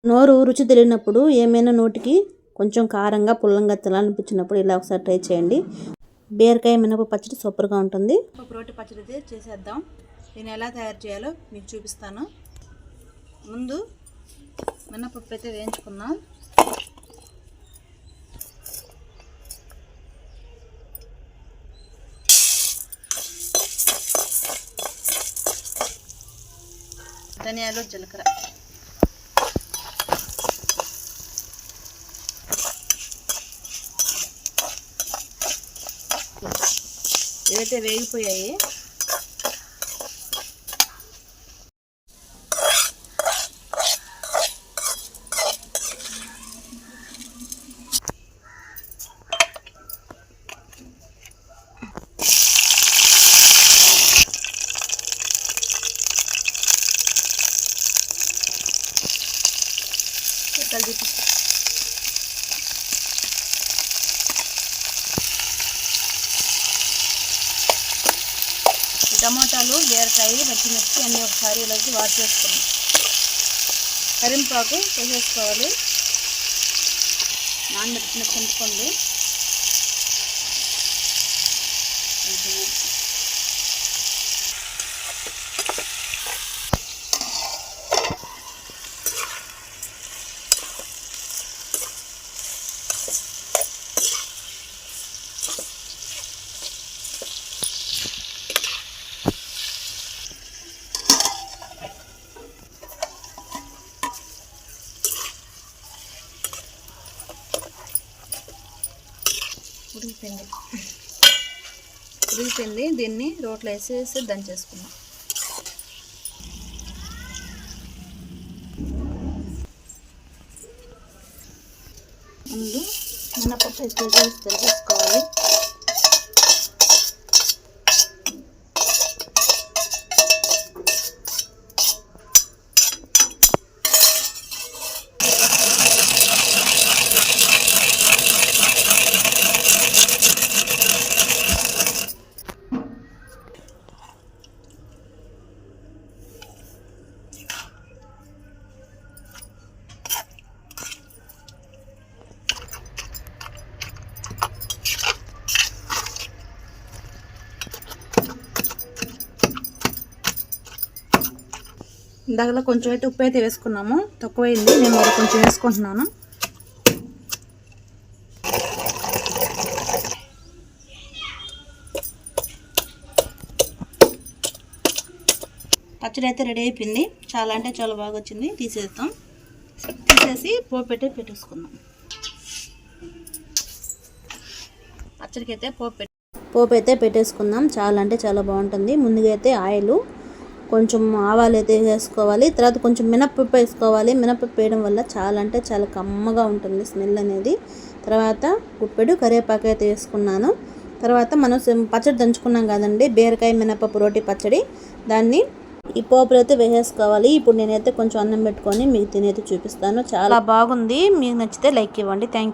నోరు రుచి తెలియనప్పుడు ఏమైనా నోటికి కొంచెం కారంగా పుల్లంగా తినాలనిపించినప్పుడు ఇలా ఒకసారి ట్రై చేయండి. బీరకాయ మినపప్పు పచ్చడి సూపర్గా ఉంటుంది. రోటి పచ్చడి అయితే చేసేద్దాం. నేను ఎలా తయారు చేయాలో మీకు చూపిస్తాను. ముందు మినపప్పు అయితే వేయించుకుందాం. ధనియాలు, జీలకర్ర, ఇవైతే వేగిపోయాయి. టమాటాలు, బీరకాయ, పచ్చిమిర్చి అన్నీ ఒకసారి ఇలాగే వాష్ చేసుకున్నాం. కరింపాకు వేసేసుకోవాలి. నానబెట్టిన చింతపండు, ఉడికిపోయింది. దీన్ని రోట్లో వేసేసి దంచేసుకున్నాం. ముందు మినపప్పు వేసి తెలిపేసుకోవాలి. ఇందాకలా కొంచెం అయితే ఉప్పు అయితే వేసుకున్నాము, తక్కువైంది. నేను మరి కొంచెం వేసుకుంటున్నాను. పచ్చడి అయితే రెడీ అయిపోయింది. చాలా అంటే చాలా బాగా వచ్చింది. తీసేస్తాం. తీసేసి పోపు పెట్టేసుకుందాం. పచ్చడికి అయితే పోపు అయితే పెట్టేసుకుందాం. చాలా అంటే చాలా బాగుంటుంది. ముందుగా అయితే ఆయిల్, కొంచెం ఆవాలు అయితే వేసుకోవాలి. తర్వాత కొంచెం మినపప్పు వేసుకోవాలి. మినపప్పు వేయడం వల్ల చాలా అంటే చాలా కమ్మగా ఉంటుంది స్మెల్ అనేది. తర్వాత గుప్పెడు కరివేపాకు అయితే వేసుకున్నాను. తర్వాత మనం పచ్చడి దంచుకున్నాం కదండి, బీరకాయ మినపప్పు రోటి పచ్చడి, దాన్ని ఈ పోపులు అయితే వేసేసుకోవాలి. ఇప్పుడు నేనైతే కొంచెం అన్నం పెట్టుకొని మీకు తినైతే చూపిస్తాను. చాలా బాగుంది. మీకు నచ్చితే లైక్ ఇవ్వండి. Thank you.